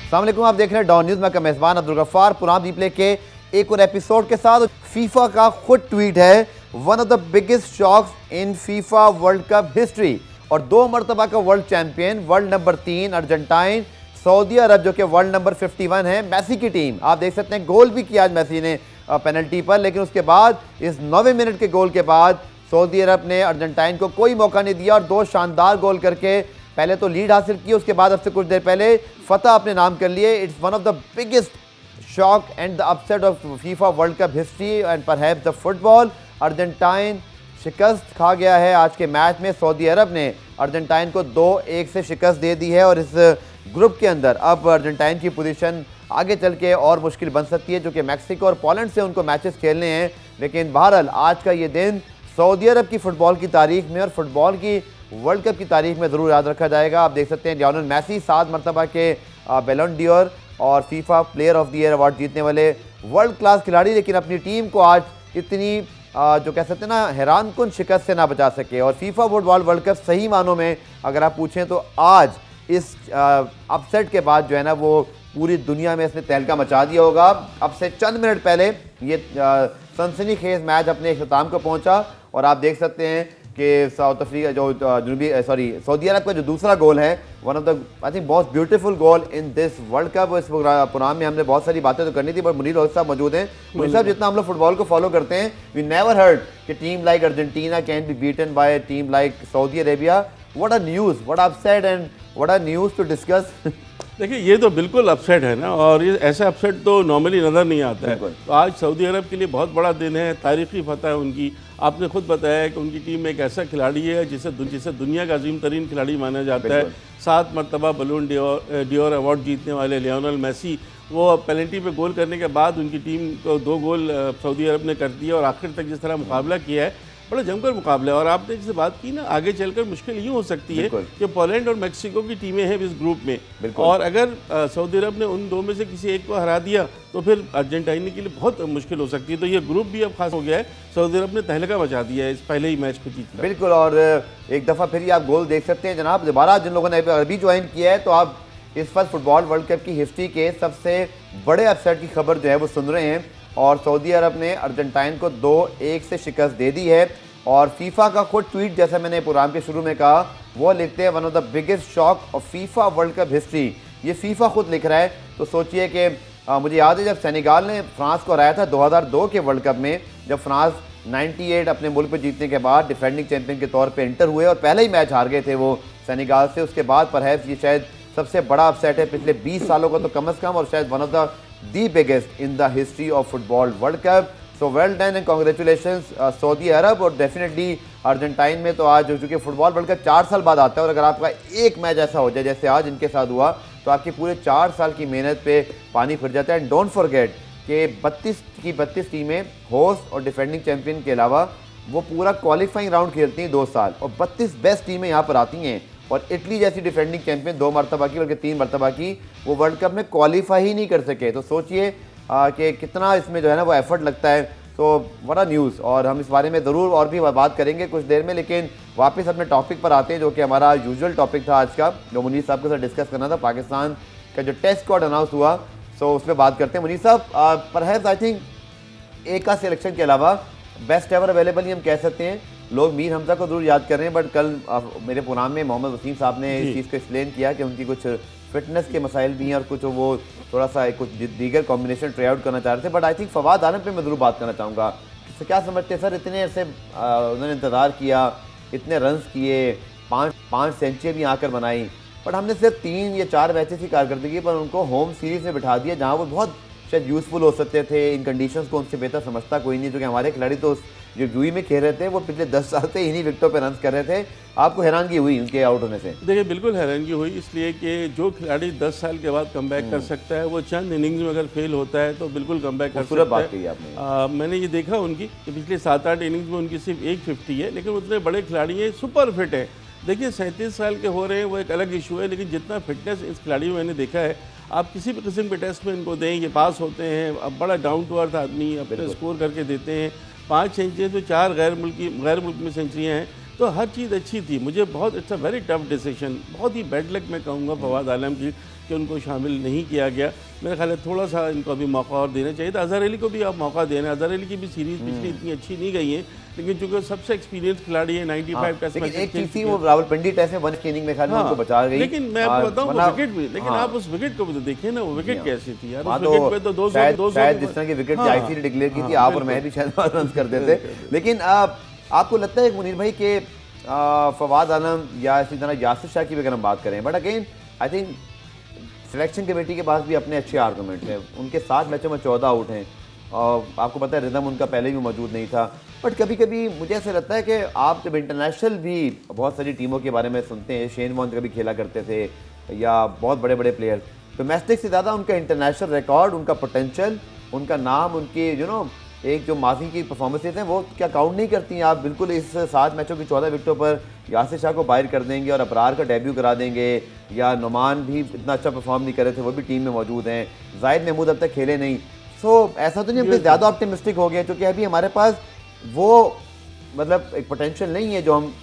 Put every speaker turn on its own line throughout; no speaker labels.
अस्सलाम वालेकुम, आप देख रहे हैं डॉन न्यूज़। मैं का मेज़बान अब्दुल गफ्फार पुराना रिप्ले के एक और एपिसोड के साथ। फीफा का खुद ट्वीट है, one of the biggest shocks in FIFA world cup history. और 2 मरतबा का world champion, world number 3 Argentine, Saudi Arabia जो कि वर्ल्ड नंबर 51 है, मेसी की टीम। आप देख सकते हैं गोल भी किया आज मेसी ने पेनल्टी पर, लेकिन उसके बाद इस 9वें मिनट के गोल के बाद सऊदी अरब ने अर्जेंटाइन को कोई मौका नहीं दिया और 2 शानदार गोल करके पहले तो लीड हासिल की, उसके बाद अब से कुछ देर पहले फतह अपने नाम कर लिए। It's one of the biggest shock and the upset of FIFA world cup history and perhaps the football. Argentine शिकस्त खा गया है आज के मैच में। सऊदी अरब ने अर्जेंटाइन को 2-1 से शिकस्त दे दी है और इस ग्रुप के अंदर अब अर्जेंटाइन की पोजीशन आगे चल के और मुश्किल बन सकती है, जो कि मैक्सिको और पोलैंड से उनको मैचेस खेलने हैं। लेकिन बहरहाल आज का ये दिन सऊदी अरब की फ़ुटबॉल की तारीख में और फुटबॉल की वर्ल्ड कप की तारीख में ज़रूर याद रखा जाएगा। आप देख सकते हैं लियोनेल मेसी 7 मरतबा के बैलन डी'ओर और FIFA player of the year award जीतने वाले वर्ल्ड क्लास खिलाड़ी, लेकिन अपनी टीम को आज इतनी जो कह सकते हैं ना हैरानकुन शिकस्त से ना बचा सके। और फीफा फुटबॉल वर्ल्ड कप सही मानों में अगर आप पूछें तो आज इस अपसेट के बाद जो है ना वो पूरी दुनिया में इसने तहलका मचा दिया होगा। अब से चंद मिनट पहले ये सनसनीखेज मैच अपने इख्तिताम को पहुंचा और आप देख सकते हैं कि साउथ अफ्रीका जो सऊदी अरब का जो दूसरा गोल है, one of the I think बहुत beautiful goal in this world cup. इस प्रोग्राम में हमने बहुत सारी बातें तो करनी थी, पर मुनीर रोहित साहब मौजूद हैं। मुनीर साहब, जितना हम लोग फुटबॉल को फॉलो करते हैं, वी नेवर हर्ड कि team like Argentina can be beaten by a team like Saudi Arabia. What a news, what upset and what a news to discuss.
देखिए, ये तो बिल्कुल अपसेट है ना, और ये ऐसा अपसेट तो नॉर्मली नज़र नहीं आता है। तो आज सऊदी अरब के लिए बहुत बड़ा दिन है, तारीखी फतह है उनकी। आपने खुद बताया कि उनकी टीम में एक ऐसा खिलाड़ी है जिसे दुनिया का अजीम तरीन खिलाड़ी माना जाता है। 7 मरतबा बैलन डी'ओर अवार्ड जीतने वाले लियोनेल मेसी, वो पेनल्टी पे गोल करने के बाद उनकी टीम को 2 गोल सऊदी अरब ने कर दिया और आखिर तक जिस तरह मुकाबला किया है, बड़ा जमकर मुकाबला है। और आपने जिससे बात की ना, आगे चलकर मुश्किल यूँ हो सकती है कि पोलैंड और मैक्सिको की टीमें हैं इस ग्रुप में, और अगर सऊदी अरब ने उन 2 में से किसी एक को हरा दिया तो फिर अर्जेंटाइन के लिए बहुत मुश्किल हो सकती है। तो ये ग्रुप भी अब खास हो गया है, सऊदी अरब ने तहलका मचा दिया है इस पहले ही मैच को जीत।
बिल्कुल, और एक दफ़ा फिर ही आप गोल देख सकते हैं जनाब। दोबारा जिन लोगों ने अभी ज्वाइन किया है तो आप इस वक्त फुटबॉल वर्ल्ड कप की हिस्ट्री के सबसे बड़े अपसेट की खबर जो है वो सुन रहे हैं। और सऊदी अरब ने अर्जेंटाइन को 2-1 से शिकस्त दे दी है। और फीफा का खुद ट्वीट, जैसा मैंने प्रोग्राम के शुरू में कहा, वो लिखते हैं one of the biggest shock of FIFA world cup history. ये फीफा खुद लिख रहा है। तो सोचिए कि मुझे याद है जब सेनेगाल ने फ्रांस को हराया था 2002 के वर्ल्ड कप में, जब फ्रांस 98 अपने मुल्क पे जीतने के बाद डिफेंडिंग चैंपियन के तौर पे एंटर हुए और पहले ही मैच हार गए थे वो सेनेगाल से। उसके बाद परहैप्स ये शायद सबसे बड़ा अपसेट है पिछले 20 सालों का तो कम अज़ कम, और शायद one of the biggest in the history of football world cup. So well done and congratulations Saudi Arabia. और डेफिनेटली अर्जेंटाइन में तो आज, चूँकि फुटबॉल वर्ल्ड कप 4 साल बाद आता है, और अगर आपका एक मैच ऐसा हो जाए जैसे आज इनके साथ हुआ, तो आपकी पूरे 4 साल की मेहनत पे पानी फिर जाता है। एंड डोंट फॉरगेट कि 32 की 32 टीमें होस्ट और डिफेंडिंग चैंपियन के अलावा वो पूरा क्वालिफाइंग राउंड खेलती हैं 2 साल, और 32 बेस्ट टीमें यहाँ पर आती हैं। और इटली जैसी डिफेंडिंग चैंपियन 2 मरतबा की बल्कि 3 मरतबा की, वो वर्ल्ड कप में क्वालिफाई ही नहीं कर सके। तो सोचिए कि कितना इसमें जो है ना वो एफर्ट लगता है। तो बड़ा न्यूज़, और हम इस बारे में ज़रूर और भी बात करेंगे कुछ देर में। लेकिन वापस अपने टॉपिक पर आते हैं, जो कि हमारा यूजुअल टॉपिक था आज का, जो मुनीर साहब के साथ डिस्कस करना था। पाकिस्तान का जो टेस्ट स्क्वाड अनाउंस हुआ, सो उस पर बात करते हैं। मुनीर साहब, परहैप्स आई थिंक एक का सिलेक्शन के अलावा बेस्ट एवर अवेलेबल ही हम कह सकते हैं। लोग मीर हमजा को जरूर याद कर रहे हैं, बट कल मेरे प्रोग्राम में मोहम्मद वसीम साहब ने इस चीज़ को एक्सप्लेन किया कि उनकी कुछ फिटनेस के मसाइल भी हैं और कुछ वो थोड़ा सा कुछ दीगर कॉम्बिनेशन ट्राई आउट करना चाह रहे थे। बट आई थिंक फवाद आलम पे मैं ज़रूर बात करना चाहूँगा। तो क्या समझते हैं सर, इतने ऐसे उन्होंने इंतज़ार किया, इतने रन्स किए, 5 सेंचुरी भी आकर बनाई, बट हमने सिर्फ 3 या 4 मैचेस की कारकर्दगी पर उनको होम सीरीज़ में बिठा दिया, जहाँ वो बहुत शायद यूज़फुल हो सकते थे। इन कंडीशंस को उनसे बेहतर समझता कोई नहीं, क्योंकि हमारे खिलाड़ी तो जो यूई में खेल रहे थे वो पिछले 10 साल से इन्हीं विकेटों पे रन कर रहे थे। आपको हैरानगी हुई उनके आउट होने से?
देखिए, बिल्कुल हैरानगी हुई, इसलिए कि जो खिलाड़ी 10 साल के बाद कमबैक कर सकता है, वो चंद इनिंग्स में अगर फेल होता है तो बिल्कुल कमबैक कर सकता है।
बात कही आपने।
मैंने ये देखा उनकी कि पिछले 7-8 इनिंग्स में उनकी सिर्फ 1 50 है, लेकिन उतने बड़े खिलाड़ी हैं, सुपर फिट है। देखिए, 37 साल के हो रहे हैं, वो एक अलग इशू है, लेकिन जितना फिटनेस इस खिलाड़ी में मैंने देखा है, आप किसी भी किस्म के टेस्ट में इनको दें, ये पास होते हैं। अब बड़ा डाउन टू अर्थ आदमी अपने स्कोर करके देते हैं। 5 सेंचुरी तो 4 गैर मुल्क में सेंचुरियाँ हैं, तो हर चीज़ अच्छी थी। मुझे बहुत it's a very tough decision, बहुत ही बैड लक मैं कहूँगा फवाद आलम की कि उनको शामिल नहीं किया गया। मेरे ख्याल है थोड़ा सा इनको अभी मौका और देना चाहिए था। अजहर अली को भी आप मौका देना। अजहर अली की भी सीरीज़ पिछली इतनी अच्छी नहीं गई है, लेकिन चूंकि सबसे एक्सपीरियंस खिलाड़ी है, 95 टेस्ट मैच
एक चीज थी वो रावलपिंडी टेस्ट में 1 इनिंग में ख्याल में उनको बचा गई।
लेकिन मैं आपको बताऊं वो विकेट भी, लेकिन आप उस विकेट को भी तो देखिए ना, वो विकेट कैसी थी यार। उस विकेट पे तो 200
शायद जिस तरह की विकेट आईसीसी ने डिक्लेयर की थी, आप और मैं भी शायद रन कर देते। लेकिन आपको लगता है मुनीर भाई के फवाद आलम या इसी तरह यासिर शाह की भी अगर हम बात करें, but again I think selection committee के पास भी अपने अच्छे आर्गूमेंट हैं। उनके 7 मैचों में 14 आउट हैं और आपको पता है रिदम उनका पहले भी मौजूद नहीं था। बट कभी कभी मुझे ऐसा लगता है कि आप जब इंटरनेशनल भी बहुत सारी टीमों के बारे में सुनते हैं, शेन वॉर्न कभी खेला करते थे या बहुत बड़े बड़े प्लेयर, डोमेस्टिक से ज़्यादा उनका इंटरनेशनल रिकॉर्ड, उनका पोटेंशियल, उनका नाम, उनकी एक जो माजी की परफॉर्मेंसेज हैं वो क्या काउंट नहीं करती हैं। आप बिल्कुल इस 7 मैचों की 14 विकेटों पर यासिर शाह को बाहर कर देंगे और अबरार का डेब्यू करा देंगे, या नुमान भी इतना अच्छा परफॉर्म नहीं कर रहे थे, वो भी टीम में मौजूद हैं, जाहिद महमूद अब तक खेले नहीं। सो ऐसा तो नहीं हम ज़्यादा ऑप्टिमिस्टिक हो गए, क्योंकि अभी हमारे पास वो मतलब एक पोटेंशियल नहीं है जो हम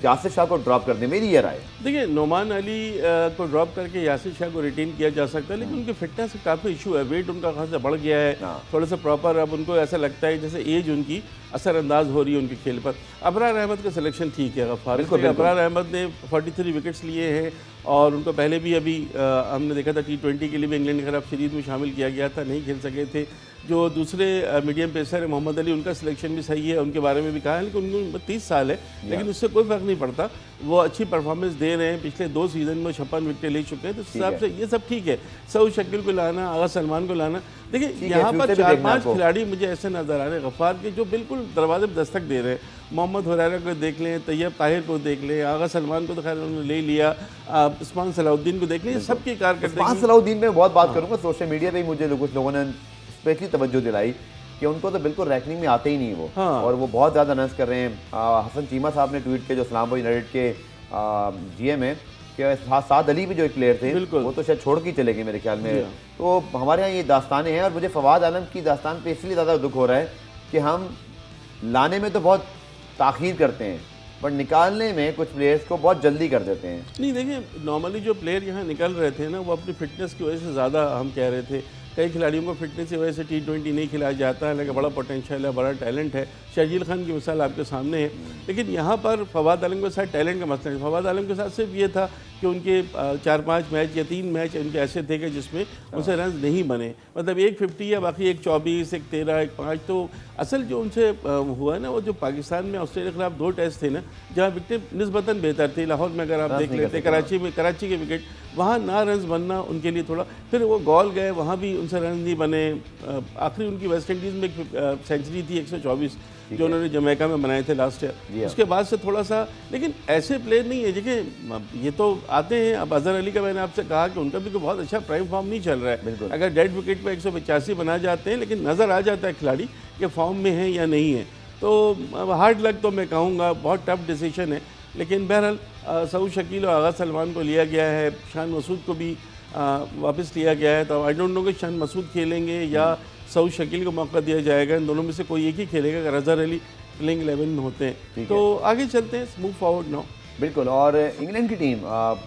यासिर शाह को ड्रॉप कर दें। मेरी ये राय।
देखिए नोमान अली को ड्रॉप करके यासिर शाह को रिटेन किया जा सकता है, लेकिन उनके फिटनेस से काफ़ी इशू है। वेट उनका खासा बढ़ गया है, थोड़ा सा प्रॉपर अब उनको ऐसा लगता है जैसे एज उनकी असरअंदाज हो रही है उनके खेल पर। अबरार अहमद का सिलेक्शन ठीक है, गफ्फार अबरार अहमद ने 43 विकेट्स लिए हैं और उनको पहले भी अभी हमने देखा था T20 के लिए भी इंग्लैंड के खिलाफ सीरीज़ में शामिल किया गया था, नहीं खेल सके थे। जो दूसरे मीडियम पेसर है मोहम्मद अली, उनका सिलेक्शन भी सही है, उनके बारे में भी कहा है, लेकिन उनको 30 साल है, लेकिन उससे कोई फ़र्क नहीं पड़ता। वो अच्छी परफॉर्मेंस दे रहे हैं, पिछले 2 सीज़न में 56 विकेटें ले चुके हैं, तो इस हिसाब से ये सब ठीक है। सऊद शकील को लाना, आगा सलमान को लाना, देखिए यहाँ पर 4-5 खिलाड़ी मुझे ऐसे नज़र आ रहे हैं गफ्फार के जो बिल्कुल दरवाजे पर दस्तक दे रहे हैं। मोहम्मद हुरैरा को देख लें, तैयब ताहिर को देख लें, आगा सलमान को तो खैर उन्होंने ले लिया, उस्मान सलाउद्दीन को देख लें, सबकी कारकर्दगी।
उस्मान सलाउद्दीन में बहुत बात करूँगा, सोशल मीडिया पर मुझे कुछ लोगों ने स्पेशली तवज्जो दिलाई कि उनको तो बिल्कुल रैंकिंग में आते ही नहीं वो, और वो बहुत ज़्यादा रन्स कर रहे हैं। हसन चीमा साहब ने ट्वीट किया, जो इस्लामाबाद यूनाइटेड के जीएम है, कि साद अली भी जो एक प्लेयर थे वो तो शायद छोड़ के चले गए मेरे ख्याल में। तो हमारे यहाँ ये दास्तानें हैं, और मुझे फवाद आलम की दास्तान पे इसलिए ज़्यादा दुख हो रहा है कि हम लाने में तो बहुत ताख़ीर करते हैं, बट निकालने में कुछ प्लेयर्स को बहुत जल्दी कर देते हैं।
नहीं देखिए, नॉर्मली जो प्लेयर यहाँ निकल रहे थे ना, वो अपनी फिटनेस की वजह से ज़्यादा हम कह रहे थे। कई खिलाड़ियों को फिटनेस की वजह से T20 नहीं खिलाया जाता है, लेकिन बड़ा पोटेंशियल है, बड़ा टैलेंट है। शर्जील खान की मिसाल आपके सामने है, लेकिन यहाँ पर फवाद आलम के साथ टैलेंट का मसला है। फवाद आलम के साथ सिर्फ ये था कि उनके 4-5 मैच या 3 मैच उनके ऐसे थे कि जिसमें उनसे रन नहीं बने, मतलब एक 50 या बाकी एक 24, एक 13, एक 5। तो असल जो उनसे हुआ ना, वो जो पाकिस्तान में ऑस्ट्रेलिया के खिलाफ 2 टेस्ट थे ना, जहाँ विकेट निस्बतन बेहतर थी। लाहौर में अगर आप देख लेते, कराची के विकेट, वहाँ ना रन बनना उनके लिए थोड़ा, फिर वो गोल गए, वहाँ भी उनसे रन नहीं बने। आखिरी उनकी वेस्ट इंडीज़ में एक सेंचुरी थी 124 जो उन्होंने जमैका में बनाए थे लास्ट ईयर, उसके बाद से थोड़ा सा, लेकिन ऐसे प्लेयर नहीं है। देखिए ये तो आते हैं, अब अजहर अली का मैंने आपसे कहा कि उनका भी कोई बहुत अच्छा प्राइम फॉर्म नहीं चल रहा है। अगर डेड विकेट पे 185 बना जाते हैं, लेकिन नज़र आ जाता है खिलाड़ी कि फॉर्म में है या नहीं है। तो हार्ड लक तो मैं कहूँगा, बहुत टफ डिसीजन है, लेकिन बहरहाल सऊद शकील और आगा सलमान को लिया गया है, शान मसूद को भी वापस लिया गया है। तो आई डोंट नो कि शान मसूद खेलेंगे या सऊद शकील को मौका दिया जाएगा, इन दोनों में से कोई एक ही खेलेगा अगर अजहर अली प्लेइंग 11 में होते हैं। तो आगे चलते हैं, मूव फॉरवर्ड नाउ।
बिल्कुल। और इंग्लैंड की टीम,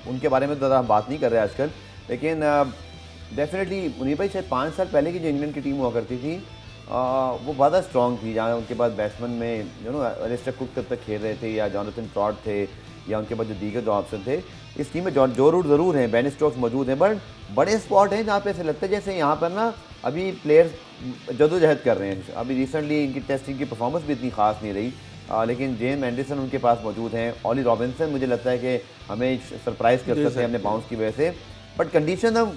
उनके बारे में ज़्यादा हम बात नहीं कर रहे आजकल, लेकिन डेफिनेटली मुनीर भाई शायद 5 साल पहले की जो इंग्लैंड की टीम हुआ करती थी वो ज़्यादा स्ट्रॉन्ग थी, जहाँ उनके बाद बैट्समैन में एलिस्टर कुक तब तक खेल रहे थे, या जॉनथन ट्रॉट थे, या उनके बाद जो दीगर जो ऑप्शन थे। इस टीम में जो रूट ज़रूर हैं, बेन स्टोक्स मौजूद हैं, बट बड़े स्पॉट हैं जहाँ पे ऐसे लगता है जैसे यहाँ पर ना अभी प्लेयर्स जदोजहद कर रहे हैं। अभी रिसेंटली इनकी टेस्टिंग की परफॉर्मेंस भी इतनी खास नहीं रही, लेकिन जेम्स एंडरसन उनके पास मौजूद हैं। ऑली रॉबिन्सन मुझे लगता है कि हमें सरप्राइज़ कर सकते हैं अपने बाउंस की वजह से। बट कंडीशन हम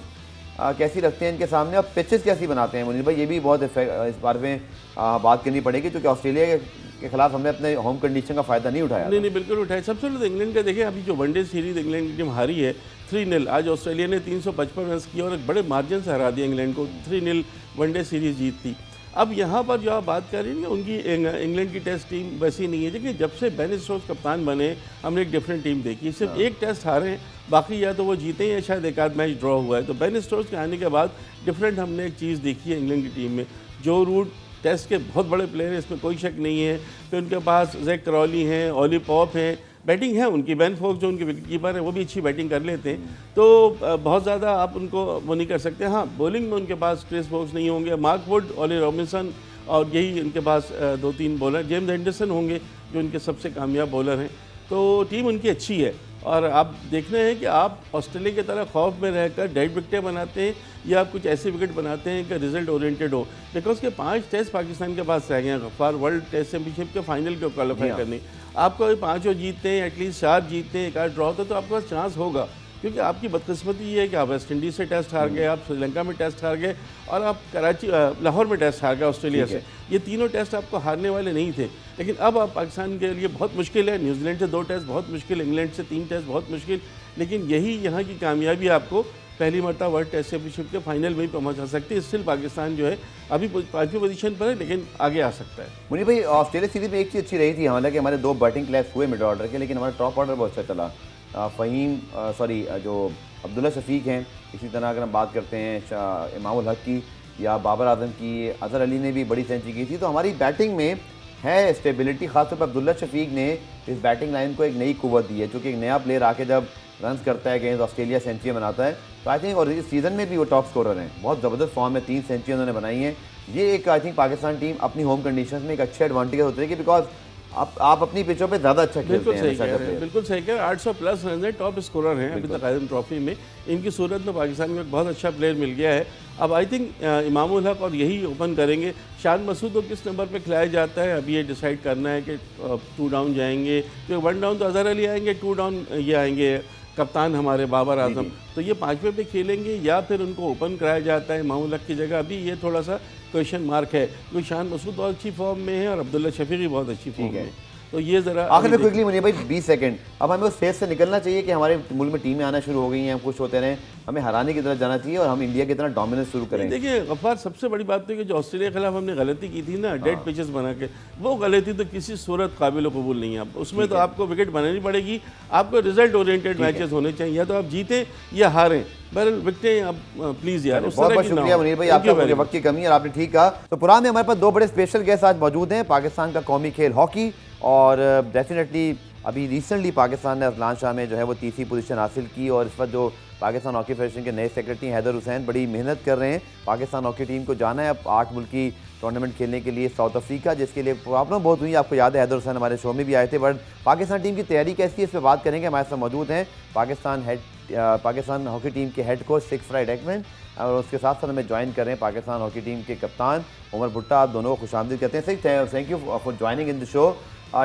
कैसी रखते हैं इनके सामने, और पिचेस कैसी बनाते हैं मुनीर भाई, ये भी बहुत इस बारे में बात करनी पड़ेगी, क्योंकि ऑस्ट्रेलिया के खिलाफ हमने अपने होम कंडीशन का फ़ायदा नहीं उठाया।
नहीं बिल्कुल उठाया। सबसे पहले तो इंग्लैंड का देखें, अभी जो वनडे सीरीज़ इंग्लैंड की टीम हारी है 3-0, आज ऑस्ट्रेलिया ने 355 रन किया और एक बड़े मार्जिन से हरा दिया इंग्लैंड को, 3-0 वनडे सीरीज़ जीतती। अब यहाँ पर जो आप बात कर रही हैं, उनकी इंग्लैंड की टेस्ट टीम वैसी नहीं है। देखिए जब से बेन स्टोक्स कप्तान बने, हमने एक डिफरेंट टीम देखी। सिर्फ एक टेस्ट हारे हैं, बाकी या तो वो जीते हैं या शायद एक आध मैच ड्रॉ हुआ है। तो बेन स्टोक्स के आने के बाद डिफरेंट हमने एक चीज़ देखी है इंग्लैंड की टीम में। जो रूट टेस्ट के बहुत बड़े प्लेयर हैं, इसमें कोई शक नहीं है। फिर उनके पास जैक क्रॉली हैं, ओली पॉप हैं, बैटिंग है उनकी। बेन फोक्स जो उनके विकेट कीपर हैं वो भी अच्छी बैटिंग कर लेते हैं, तो बहुत ज़्यादा आप उनको वो नहीं कर सकते। हाँ, बॉलिंग में उनके पास क्रिस वोक्स नहीं होंगे, मार्क वुड, ओली रॉबिन्सन और यही उनके पास 2-3 बॉलर, जेम्स एंडरसन होंगे जो उनके सबसे कामयाब बॉलर हैं। तो टीम उनकी अच्छी है और आप देखना है कि आप ऑस्ट्रेलिया की तरह खौफ में रहकर डेड विकेटें बनाते हैं या आप कुछ ऐसे विकेट बनाते हैं कि रिजल्ट ओरिएंटेड हो। बिकॉज के 5 टेस्ट पाकिस्तान के पास रह गए हैं फॉर वर्ल्ड टेस्ट चैंपियनशिप के फाइनल को क्वालिफाई करने। आपको 5 जीतते हैं, एटलीस्ट 4 जीतते हैं, 1 आध ड्रॉ होता है तो आपके पास चांस होगा। क्योंकि आपकी बदकिस्मती ये है कि आप वेस्ट इंडीज़ से टेस्ट हार गए, आप श्रीलंका में टेस्ट हार गए और आप लाहौर में टेस्ट हार गए ऑस्ट्रेलिया से। ये तीनों टेस्ट आपको हारने वाले नहीं थे, लेकिन अब आप पाकिस्तान के लिए बहुत मुश्किल है। न्यूजीलैंड से 2 टेस्ट बहुत मुश्किल, इंग्लैंड से 3 टेस्ट बहुत मुश्किल, लेकिन यही यहाँ की कामयाबी आपको पहली मरतबा वर्ल्ड टेस्ट चैंपियनशिप के फाइनल में ही पहुँचा सकती है। स्टिल पाकिस्तान जो है अभी 5वीं पोजीशन पर है, लेकिन आगे आ सकता है।
मुनीर भाई, ऑस्ट्रेलिया सीरीज में एक चीज़ अच्छी रही थी, हालांकि हमारे 2 बैटिंग क्लैश हुए मिड ऑर्डर के, लेकिन हमारा टॉप ऑर्डर बहुत अच्छा चला। जो अब्दुल्ला शफीक हैं, इसी तरह अगर हम बात करते हैं इमामुल हक की या बाबर आजम की, अजहर अली ने भी बड़ी सेंचुरी की थी। तो हमारी बैटिंग में है स्टेबिलिटी। खासतौर पर अब्दुल्ला शफीक ने इस बैटिंग लाइन को एक नई कुव्वत दी है, क्योंकि एक नया प्लेयर आके जब रन करता है अगेंस्ट ऑस्ट्रेलिया, सेंचुरी बनाता है, तो आई थिंक, और इस सीज़न में भी वो टॉप स्कोरर हैं, बहुत ज़बरदस्त फॉर्म में 3 सेंचुरी उन्होंने बनाई हैं। ये एक आई थिंक पाकिस्तान टीम अपनी होम कंडीशंस में एक अच्छे एडवांटेज होते हैं कि बिकॉज आप अपनी पिचों पे ज़्यादा अच्छा खेलते हैं।
बिल्कुल सही कह रहे हैं। 800 प्लस रन है, टॉप स्कोरर हैं अभी तक आयरन ट्रॉफी में। इनकी सूरत में पाकिस्तान को एक बहुत अच्छा प्लेयर मिल गया है। अब आई थिंक इमामुल हक और यही ओपन करेंगे। शान मसूद को किस नंबर पे खिलाया जाता है अभी ये डिसाइड करना है कि 2 डाउन जाएंगे, तो 1 डाउन तो अजहर अली आएंगे, 2 डाउन ये आएंगे कप्तान हमारे बाबर आजम, तो ये 5वें पे खेलेंगे या फिर उनको ओपन कराया जाता है इमामुल हक की जगह। अभी ये थोड़ा सा क्वेश्चन मार्क है, क्योंकि शान मसूद बहुत अच्छी फॉर्म में है और अब्दुल्ला शफीक भी बहुत अच्छी फॉर्म में है। तो ये ज़रा
आखिर में क्विकली मुनीर भाई 20 सेकंड, अब हमें उस फेज से निकलना चाहिए कि हमारे मुल्क में टीमें आना शुरू हो गई हैं, हम खुश होते रहें, हमें हराने की तरफ जाना चाहिए और हम इंडिया की तरह डोमिनेंस शुरू करें।
देखिए गफ्फार, सबसे बड़ी बात तो कि जो ऑस्ट्रेलिया के खिलाफ हमने गलती की थी ना, डेड पिचेस बना के, वो गलती तो किसी सूरत काबिल कबूल नहीं है। उसमें तो आपको विकेट बनानी पड़ेगी, आपको रिजल्ट ओरिएंटेड मैचेस होने चाहिए, या तो आप जीतें या हारें। बहरहाल विकेटें आप प्लीज़ यार,
बहुत बहुत शुक्रिया मुनीर भाई, आपका वक्त की कमी है और आपने ठीक कहा। तो पुराने हमारे पास 2 बड़े स्पेशल गेस्ट आज मौजूद हैं। पाकिस्तान का कौमी खेल हॉकी, और डेफिनेटली अभी रिसेंटली पाकिस्तान ने अजलान शाह में जो है वो 3री पोजीशन हासिल की, और इस वक्त जो पाकिस्तान हॉकी फेडरेशन के नए सेक्रेटरी हैदर हुसैन बड़ी मेहनत कर रहे हैं। पाकिस्तान हॉकी टीम को जाना है अब 8 मुल्की टूर्नामेंट खेलने के लिए साउथ अफ्रीका, जिसके लिए प्रॉब्लम बहुत हुई। आपको याद है हैदर हुसैन हमारे शो में भी आए थे। बट पाकिस्तान टीम की तैयारी कैसी है इस पर बात करेंगे। हमारे साथ मौजूद हैं पाकिस्तान हॉकी टीम के head coach six fried Ackman, और उसके साथ साथ हमें ज्वाइन कर रहे हैं पाकिस्तान हॉकी टीम के कप्तान उमर भुट्टा। आप दोनों को खुशामदीद कहते हैं। Thank you for joining in the show.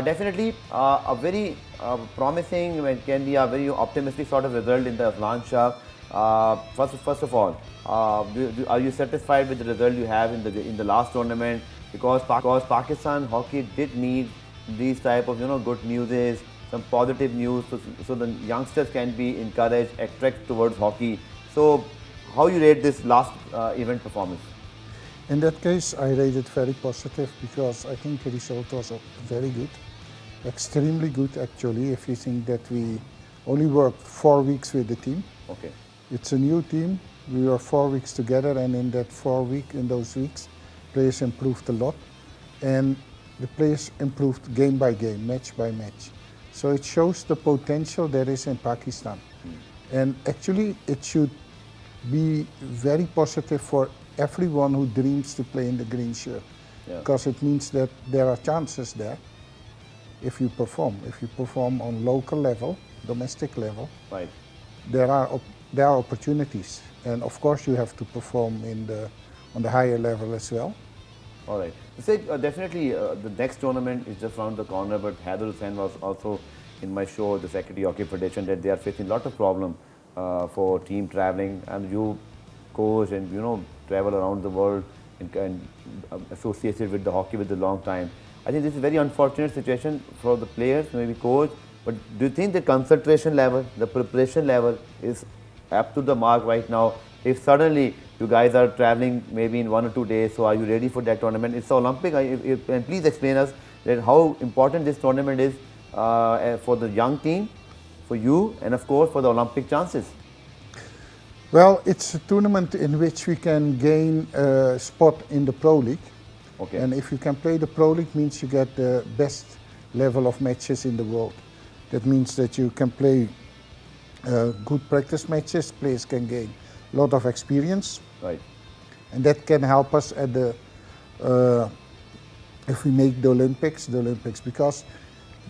Definitely a very promising and can be a very optimistic sort of result in the Aslan Shah. First of all, are you satisfied with the result you have in the last tournament? Because Pakistan hockey did need these type of good news, some positive news, so the youngsters can be encouraged, attract towards hockey. So how you rate this last event performance?
In that case, I rate it very positive because I think the result was very good, extremely good actually. If you think that we only worked 4 weeks with the team,
okay,
it's a new team. We were 4 weeks together, and in those weeks, players improved a lot, and the players improved game by game, match by match. So it shows the potential there is in Pakistan, and actually it should be very positive for everyone who dreams to play in the green shirt, because it means that there are chances there if you perform on local level, domestic level,
right,
there are opportunities, and of course you have to perform on the higher level as well.
All right, so definitely the next tournament is just around the corner, but Haider Hussain was also in my show, the Secretary of Hockey Federation, that they are facing a lot of problem for team traveling, and you coach and travel around the world and associated with the hockey with a long time. I think this is a very unfortunate situation for the players, maybe coach, but do you think the concentration level, the preparation level is up to the mark right now? If suddenly you guys are traveling maybe in 1 or 2 days, so are you ready for that tournament? It's the Olympic, and please explain us that how important this tournament is for the young team, for you, and of course for the Olympic chances.
Well, it's a tournament in which we can gain a spot in the Pro League,
Okay.
And if you can play the Pro League, means you get the best level of matches in the world. That means that you can play good practice matches. Players can gain a lot of experience.
Right.
And that can help us at the if we make the Olympics, because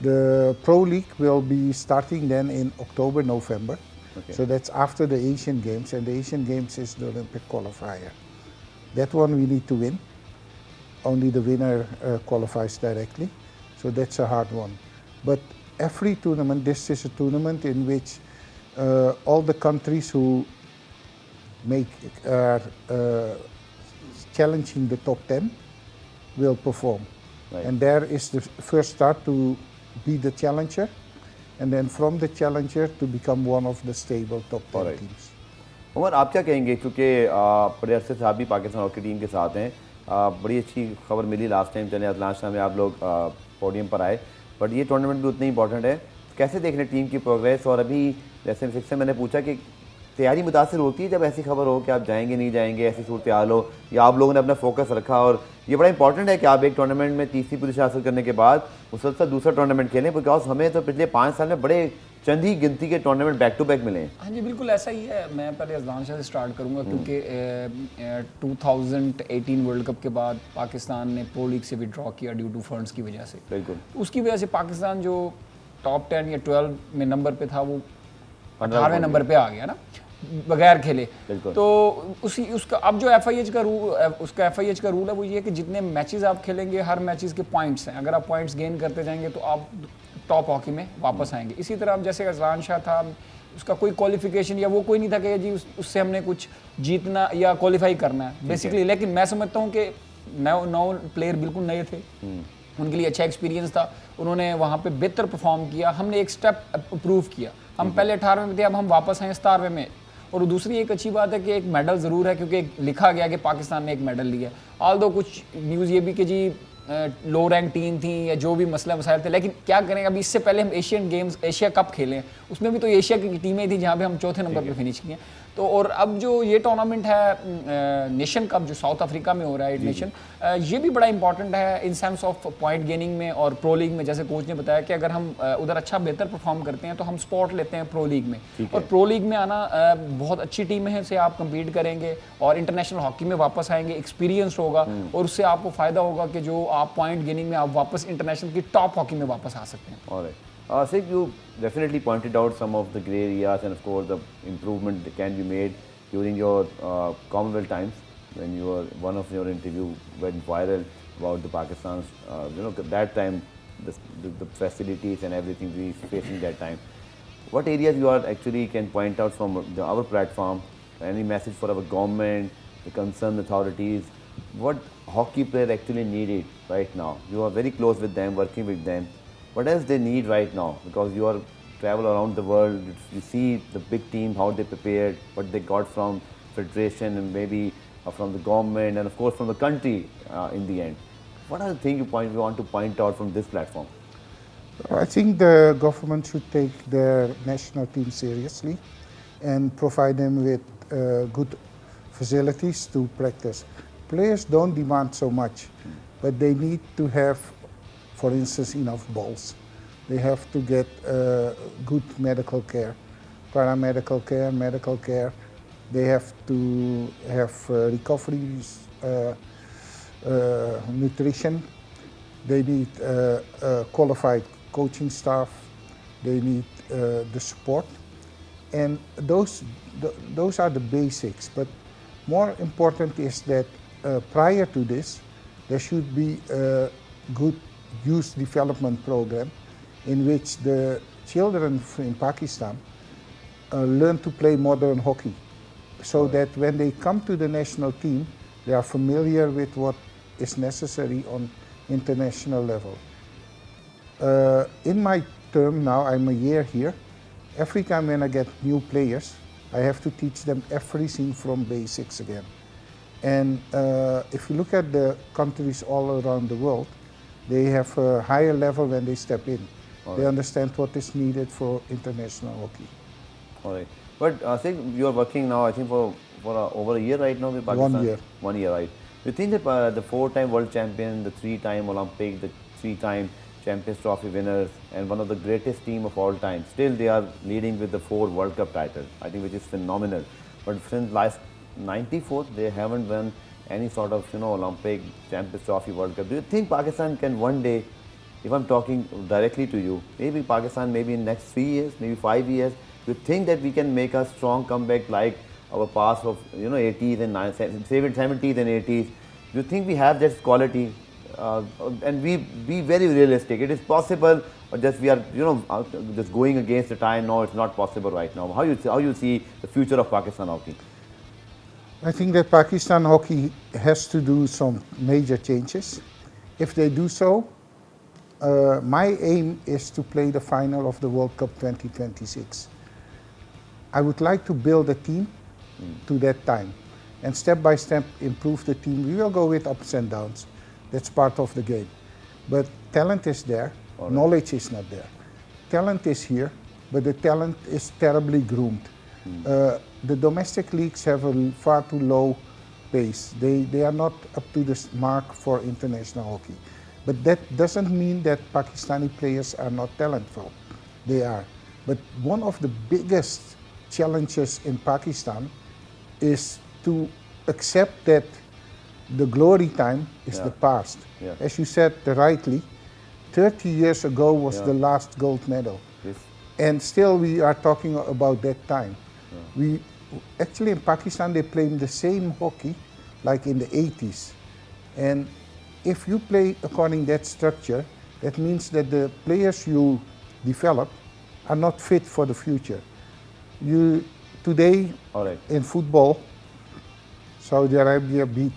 the Pro League will be starting then in October, November.
Okay.
So that's after the Asian Games, and the Asian Games is the Olympic qualifier. That one we need to win. Only the winner qualifies directly. So that's a hard one. But every tournament, this is a tournament in which all the countries who make challenging the top 10 will perform.
Right.
And there is the first start to be the challenger, and then from the challenger to become one of the stable top 10
Alright.
teams.
Umar आप क्या कहेंगे, क्योंकि बड़े अरसे से आप भी Pakistan hockey team के साथ हैं, बड़ी अच्छी खबर मिली लास्ट टाइम चले अटलांटा में आप लोग पोडियम पर आए, बट ये टूर्नामेंट भी उतनी इंपॉर्टेंट है, कैसे देख रहे हैं टीम की प्रोग्रेस? और अभी जैसे फिक्स से मैंने पूछा कि तैयारी मुतासिर होती है जब ऐसी खबर हो कि आप जाएंगे नहीं जाएंगे, ऐसी सूरत हाल हो, या आप लोगों ने अपना फोकस रखा? और ये बड़ा इंपॉर्टेंट है कि आप एक टूर्नामेंट में तीसरी पोजीशन हासिल करने के बाद मुसलसल दूसरा टूर्नामेंट खेलें, बिकॉज हमें तो पिछले 5 साल में बड़े चंद ही गिनती के टूर्नामेंट बैक टू बैक मिले हैं।
हाँ जी, बिल्कुल ऐसा ही है। मैं पहले अजलांशा से स्टार्ट करूँगा, क्योंकि 2018 वर्ल्ड कप के बाद पाकिस्तान ने प्रो लीग से विड्रॉ किया ड्यू टू फंड्स की वजह से।
बिल्कुल।
उसकी वजह से पाकिस्तान जो टॉप 10 या 12 में नंबर पे था, वो 18वें नंबर पे आ गया ना, बगैर खेले। तो उसका अब जो FIH का रूल है वो ये है कि जितने मैचेस आप खेलेंगे, हर मैचेस के पॉइंट्स हैं। अगर आप पॉइंट्स गेन करते जाएंगे तो आप टॉप हॉकी में वापस आएंगे। इसी तरह अब जैसे अजलान शाह था, उसका कोई क्वालिफिकेशन या वो कोई नहीं था कि जी उससे हमने कुछ जीतना या क्वालिफाई करना है बेसिकली। लेकिन मैं समझता हूँ कि 9 प्लेयर बिल्कुल नए थे, उनके लिए अच्छा एक्सपीरियंस था, उन्होंने वहाँ पे बेहतर परफॉर्म किया, हमने एक स्टेप अप्रूव किया। हम पहले 18वें में थे, अब हम वापस आए 17वें में। और दूसरी एक अच्छी बात है कि एक मेडल ज़रूर है, क्योंकि लिखा गया कि पाकिस्तान ने एक मेडल लिया। ऑल दो कुछ न्यूज़ ये भी कि जी लो रैंक टीम थी या जो भी मसला मसाइल थे, लेकिन क्या करें, अभी इससे पहले हम एशियन गेम्स, एशिया कप खेले, उसमें भी तो एशिया की टीमें थी जहाँ पे हम चौथे नंबर पे फिनिश किए। तो और अब जो ये टूर्नामेंट है नेशन कप जो साउथ अफ्रीका में हो रहा है नेशन, ये भी बड़ा इंपॉर्टेंट है in sense of point gaining में और प्रो लीग में। जैसे कोच ने बताया कि अगर हम उधर अच्छा बेहतर परफॉर्म करते हैं तो हम स्पॉट लेते हैं प्रो लीग में, और प्रो लीग में आना बहुत अच्छी टीम है, से आप कम्पीट करेंगे और इंटरनेशनल हॉकी में वापस आएंगे, एक्सपीरियंस होगा और उससे आपको फ़ायदा होगा कि जो आप पॉइंट गेनिंग में आप वापस इंटरनेशनल की टॉप हॉकी में वापस आ सकते हैं।
Sid, you definitely pointed out some of the grey areas and of course the improvement that can be made during your Commonwealth times when you were, one of your interview went viral about the Pakistan's, that time the facilities and everything we facing that time. What areas you are actually can point out from our platform, any message for our government, the concerned authorities, what hockey player actually needed right now? You are very close with them, working with them. What else they need right now? Because you are travel around the world, you see the big team, how they prepared, what they got from federation and maybe from the government and of course from the country in the end. What are the things you want to point out from this platform?
I think the government should take their national team seriously and provide them with good facilities to practice. Players don't demand so much, but they need to have, for instance, enough balls. They have to get good medical care, paramedical care, medical care. They have to have recoveries, nutrition. They need qualified coaching staff. They need the support. And those are the basics. But more important is that prior to this, there should be a good youth development program in which the children in Pakistan learn to play modern hockey, so that when they come to the national team, they are familiar with what is necessary on international level. In my term now, I'm a year here. Every time when I get new players, I have to teach them everything from basics again. And if you look at the countries all around the world, they have a higher level when they step in. They understand what is needed for international hockey.
All right. But Sid, you are working now, I think, for over a year right now with Pakistan?
1 year.
1 year, right. You think that the 4-time world champion, the 3-time Olympic, the 3-time Champions Trophy winners, and one of the greatest team of all time, still they are leading with the 4 World Cup titles, I think, which is phenomenal. But since last 94, they haven't won any sort of, Olympic, Champions Trophy, World Cup. Do you think Pakistan can one day, if I'm talking directly to you, maybe Pakistan, maybe in next 3 years, maybe 5 years, do you think that we can make a strong comeback like our past of 80s and 70s and 80s? Do you think we have that quality? And we be very realistic. It is possible, or just we are just going against the time. No, it's not possible right now. How you see the future of Pakistan hockey?
I think that Pakistan hockey has to do some major changes. If they do so, my aim is to play the final of the World Cup 2026. I would like to build a team to that time and step by step improve the team. We will go with ups and downs. That's part of the game. But talent is there, knowledge is not there. Talent is here, but the talent is terribly groomed. The domestic leagues have a far too low pace. They are not up to the mark for international hockey. But that doesn't mean that Pakistani players are not talented. They are. But one of the biggest challenges in Pakistan is to accept that the glory time is the past. As you said rightly, 30 years ago was the last gold medal.
Yes.
And still we are talking about that time. We actually in Pakistan they play the same hockey like in the 80s. And if you play according to that structure, that means that the players you develop are not fit for the future. Today in football, Saudi Arabia beat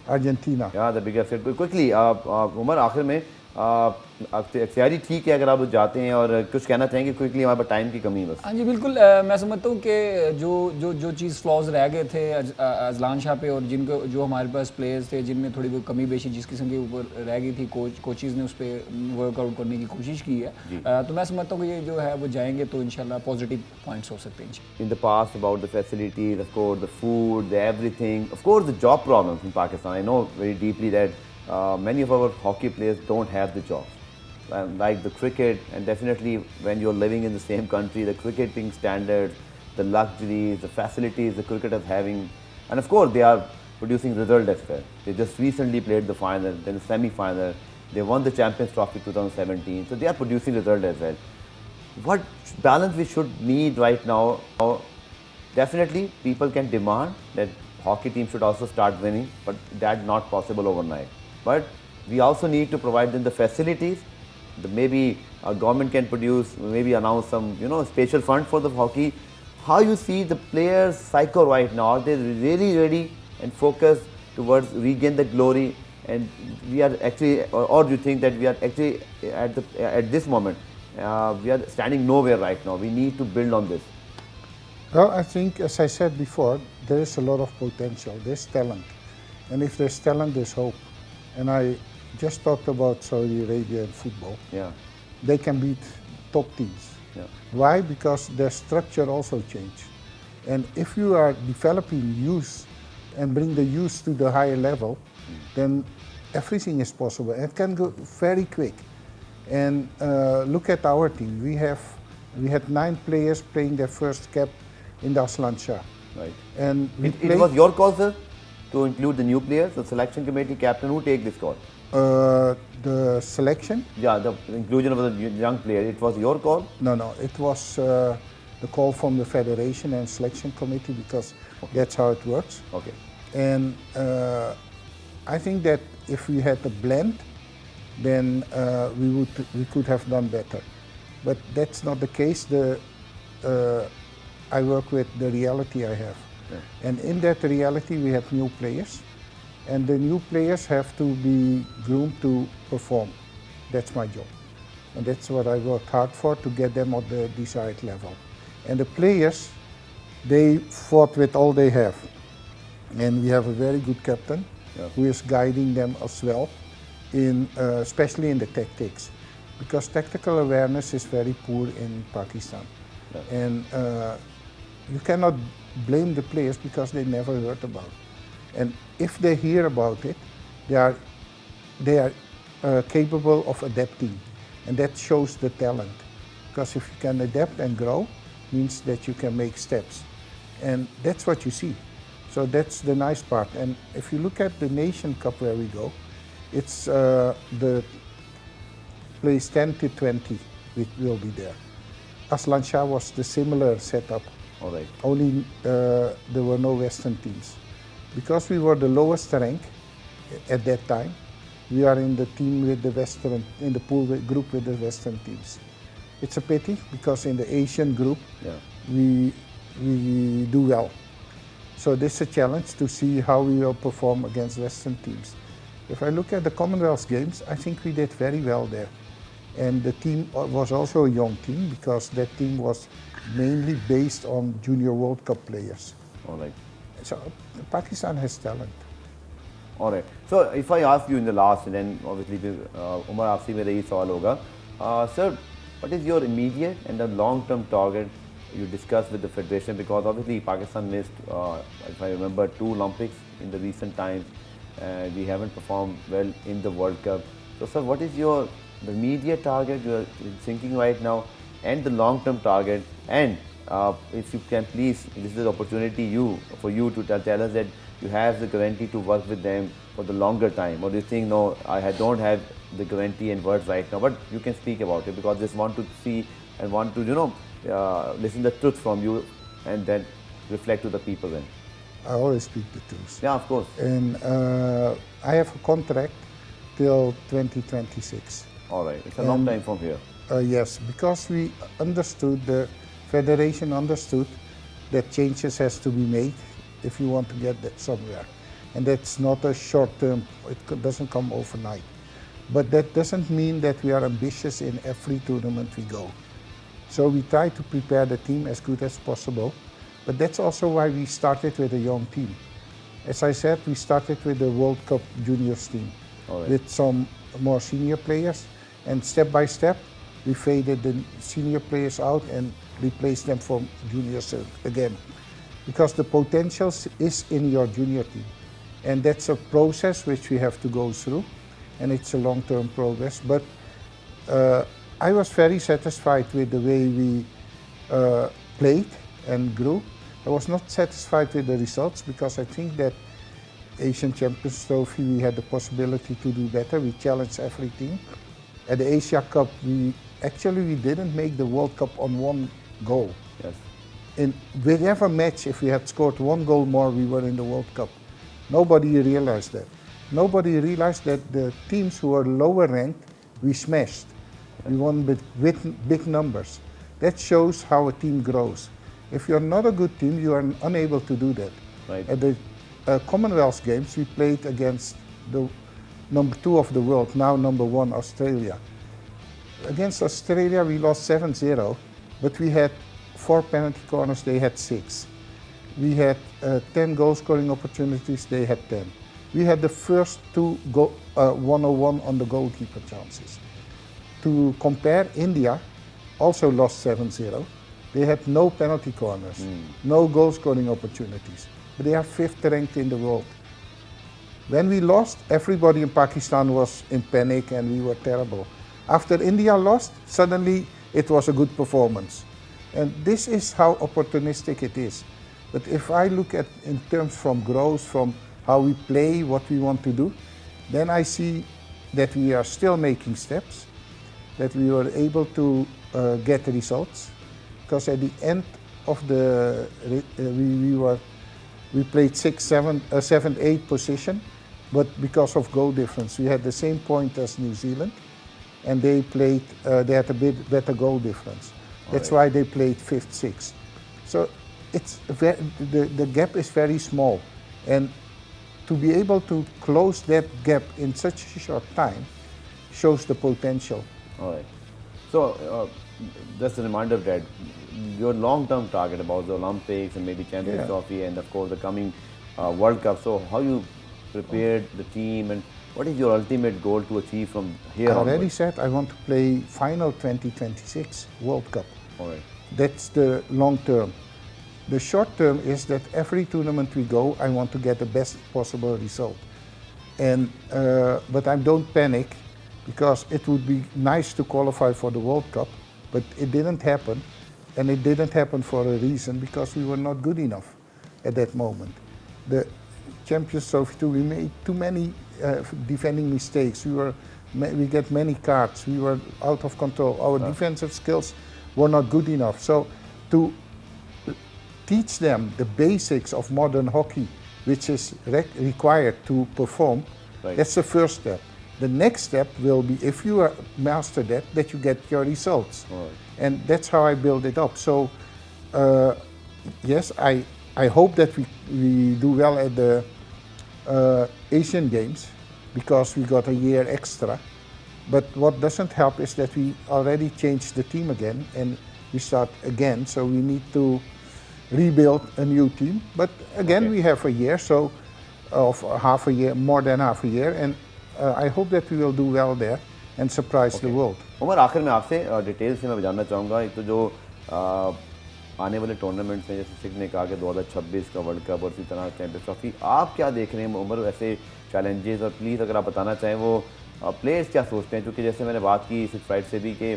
Argentina.
Yeah, the big upset. Quickly, Umar आखिर में तैयारी ठीक है अगर आप जाते हैं और कुछ कहना चाहेंगे क्विकली, हमारे पास टाइम की कमी है बस।
हाँ जी बिल्कुल, मैं समझता हूँ कि जो चीज़ फ्लॉज रह गए थे अजलान शाह पे, और जिनको जो हमारे पास प्लेयर्स थे जिनमें थोड़ी बहुत कमी बेशी जिस किस्म के ऊपर रह गई थी, कोचेज़ ने उस पर वर्कआउट करने की कोशिश की है, तो मैं समझता हूँ कि ये जो है वो जाएंगे तो इंशाल्लाह पॉजिटिव पॉइंट्स हो सकते हैं।
In the past about the facilities, of course, the food, the everything, of course, the job problems in Pakistan. I know very deeply that many of our hockey players don't have the jobs. Like the cricket, and definitely when you're living in the same country, the cricketing standards, the luxuries, the facilities the cricket is having, and of course they are producing result as well. They just recently played the final, then the semi-final, they won the Champions Trophy 2017, so they are producing result as well. What balance we should need right now? Definitely people can demand that hockey team should also start winning, but that's not possible overnight. But we also need to provide them the facilities. Maybe a government can produce, maybe announce some, special fund for the hockey. How you see the players' psycho right now? Are they really ready and focused towards regain the glory? And we are actually, or do you think that we are actually at this moment, we are standing nowhere right now? We need to build on this.
Well, I think, as I said before, there is a lot of potential. There's talent, and if there's talent, there's hope. And I just talked about Saudi Arabia in football.
Yeah.
They can beat top teams.
Yeah.
Why? Because their structure also changed. And if you are developing youth and bring the youth to the higher level, then everything is possible. It can go very quick. And look at our team. We had 9 players playing their first cap in the Aslan Shah.
Right.
And
it was your call, sir, to include the new players, the selection committee captain. Who take this call?
The selection?
Yeah, the inclusion of the young player. It was your call?
No. It was the call from the federation and selection committee, because that's how it works.
Okay.
And I think that if we had a blend, then we could have done better. But that's not the case. I work with the reality I have. Yeah. And in that reality, we have new players. And the new players have to be groomed to perform. That's my job. And that's what I worked hard for, to get them at the desired level. And the players, they fought with all they have. And we have a very good captain who is guiding them as well, especially in the tactics. Because tactical awareness is very poor in Pakistan. Yeah. And you cannot blame the players because they never heard about it. And if they hear about it, they are capable of adapting, and that shows the talent. Because if you can adapt and grow, means that you can make steps, and that's what you see. So that's the nice part. And if you look at the Nation Cup where we go, it's the place 10 to 20 which will be there. Aslan Shah was the similar setup.
All right.
Only there were no Western teams. Because we were the lowest rank at that time, we are in the team with the Western, in the pool group with the Western teams. It's a pity because in the Asian group, we do well. So this is a challenge to see how we will perform against Western teams. If I look at the Commonwealth Games, I think we did very well there. And the team was also a young team because that team was mainly based on Junior World Cup players.
All right.
So Pakistan has talent.
All right. So if I ask you in the last, and then obviously Umar आपसे मेरा यही सवाल होगा, sir, what is your immediate and the long-term target you discussed with the federation? Because obviously Pakistan missed, if I remember, 2 Olympics in the recent times. We haven't performed well in the World Cup. So sir, what is the immediate target you are thinking right now, and the long-term target? And if you can please, this is the opportunity for you to tell us that you have the guarantee to work with them for the longer time, or do you think no, I don't have the guarantee and words right now, but you can speak about it because just want to see and want to listen the truth from you and then reflect to the people then.
I always speak the truth.
Yeah, of course.
And I have a contract till 2026.
All right, it's a long time from here.
Yes, because we understood, the federation understood that changes has to be made if you want to get that somewhere. And that's not a short term, it doesn't come overnight. But that doesn't mean that we are ambitious in every tournament we go. So we try to prepare the team as good as possible, but that's also why we started with a young team. As I said, we started with the World Cup Juniors team, with some more senior players, and step by step, we faded the senior players out and replaced them for juniors again. Because the potential is in your junior team. And that's a process which we have to go through, and it's a long-term progress. But I was very satisfied with the way we played and grew. I was not satisfied with the results because I think that Asian Champions Trophy we had the possibility to do better. We challenged every team. At the Asia Cup, we didn't make the World Cup on 1 goal.
Yes.
In whatever match, if we had scored 1 goal more, we were in the World Cup. Nobody realized that. Nobody realized that the teams who were lower ranked, we smashed. We won with big numbers. That shows how a team grows. If you're not a good team, you are unable to do that.
Right.
At the Commonwealth Games, we played against the number 2 of the world, now number 1, Australia. Against Australia, we lost 7-0, but we had 4 penalty corners, they had 6. We had 10 goal scoring opportunities, they had 10. We had the first 2 101 on the goalkeeper chances. To compare, India also lost 7-0. They had no penalty corners, no goal scoring opportunities, but they are 5th ranked in the world. When we lost, everybody in Pakistan was in panic and we were terrible. After India lost, suddenly it was a good performance. And this is how opportunistic it is. But if I look at in terms from growth, from how we play, what we want to do, then I see that we are still making steps, that we were able to get results. Because at the end of the, we played 7, 8 position, but because of goal difference, we had the same point as New Zealand, and they had a bit better goal difference. That's why they played 5th, 6th. So it's the gap is very small, and to be able to close that gap in such a short time shows the potential.
All right. So just a reminder that your long-term target about the Olympics and maybe Champions Trophy and of course the coming World Cup. So how you prepared the team and what is your ultimate goal to achieve from here on?
I already said I want to play final 2026 World Cup.
All right.
That's the long term. The short term is that every tournament we go, I want to get the best possible result. And but I don't panic, because it would be nice to qualify for the World Cup, but it didn't happen. And it didn't happen for a reason, because we were not good enough at that moment. The Champions Trophy 2, we made too many defending mistakes. We get many cards. We were out of control. Our defensive skills were not good enough. So to teach them the basics of modern hockey, which is required to perform, that's the first step. The next step will be, if you master that you get your results. And that's how I build it up. So yes, I hope that we do well at the Asian Games, because we got a year extra. But what doesn't help is that we already changed the team again, and we start again. So we need to rebuild a new team. But again, we have a year, so of half a year, more than half a year, and I hope that we will do well there and surprise the world.
Umar, आखिर में आपसे detail से मैं जानना चाहूँगा, एक तो जो आने वाले टूर्नामेंट्स हैं, जैसे सिख ने कहा कि 2026 का वर्ल्ड कप और इसी तरह चैंपियंस ट्रॉफी, आप क्या देख रहे हैं उमर वैसे चैलेंजेस, और प्लीज़ अगर आप बताना चाहें वो प्लेयर्स क्या सोचते हैं, क्योंकि जैसे मैंने बात की सिक्स फ्राइड से भी कि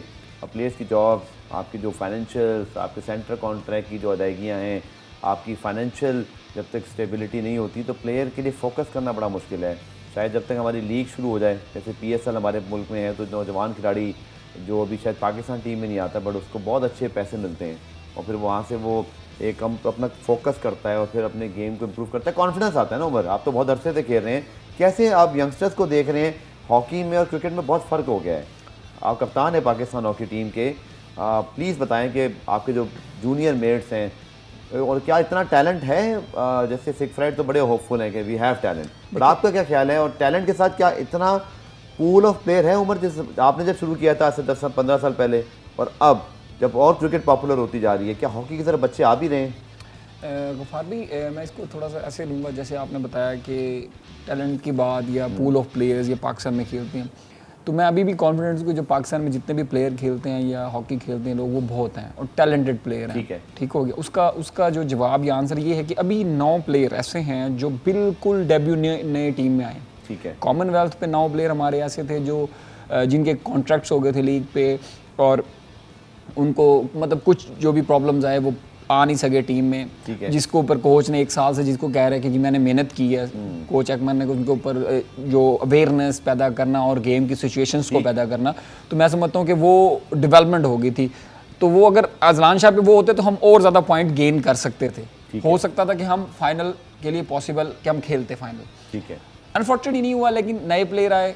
प्लेयर्स की जॉब्स, आपकी जो फाइनेंशियल्स, आपके सेंटर कॉन्ट्रैक्ट की जो अदायगियाँ हैं, आपकी फाइनेंशियल जब तक स्टेबिलिटी नहीं होती तो प्लेयर के लिए फोकस करना बड़ा मुश्किल है। शायद जब तक हमारी लीग शुरू हो जाए, जैसे PSL हमारे मुल्क में है, तो नौजवान खिलाड़ी जो अभी शायद पाकिस्तान टीम में नहीं आता, बट उसको बहुत अच्छे पैसे मिलते हैं, और फिर वहाँ से वो एक अपना फोकस करता है और फिर अपने गेम को इम्प्रूव करता है, कॉन्फिडेंस आता है ना। उमर, आप तो बहुत अरसे से खेल रहे हैं, कैसे आप यंगस्टर्स को देख रहे हैं? हॉकी में और क्रिकेट में बहुत फ़र्क हो गया है। आप कप्तान हैं पाकिस्तान हॉकी टीम के, प्लीज़ बताएं कि आपके जो जूनियर मेट्स हैं, और क्या इतना टैलेंट है? जैसे सिख फ्राइड तो बड़े होपफुल हैं कि वी हैव टैलेंट, बट आपका क्या ख्याल है? और टैलेंट के साथ क्या इतना पूल ऑफ प्लेयर है उमर, जिस आपने जब शुरू किया था आज से 10-15 साल पहले, और अब जब और क्रिकेट पॉपुलर होती जा रही है, क्या हॉकी की तरफ बच्चे आ भी रहे हैं?
गफ़ार भाई, मैं इसको थोड़ा सा ऐसे लूँगा, जैसे आपने बताया कि टैलेंट की बात या पूल ऑफ प्लेयर्स या पाकिस्तान में खेलते हैं, तो मैं अभी भी कॉन्फिडेंस को, जो पाकिस्तान में जितने भी प्लेयर खेलते हैं या हॉकी खेलते हैं लोग, वो बहुत हैं और टैलेंटेड प्लेयर हैं। ठीक हो गया। उसका जो जवाब या आंसर ये है कि अभी 9 प्लेयर ऐसे हैं जो बिल्कुल डेब्यू नए टीम में आए।
ठीक है।
कॉमनवेल्थ पे 9 प्लेयर हमारे ऐसे थे जो जिनके कॉन्ट्रैक्ट्स हो गए थे लीग पे, और उनको मतलब कुछ जो भी प्रॉब्लम्स आए वो आ नहीं सके टीम में, जिसको ऊपर कोच ने 1 साल से जिसको कह रहे हैं कि मैंने मेहनत की है, कोच एकमन ने उनके ऊपर जो अवेयरनेस पैदा करना और गेम की सिचुएशंस को पैदा करना, तो मैं समझता हूँ कि वो डेवलपमेंट हो गई थी। तो वो अगर अजलान शाह पे वो होते तो हम और ज़्यादा पॉइंट गेन कर सकते थे, हो सकता था कि हम फाइनल के लिए पॉसिबल कि हम खेलते फाइनल।
ठीक है।
अनफॉर्चुनेटली नहीं हुआ, लेकिन नए प्लेयर आए,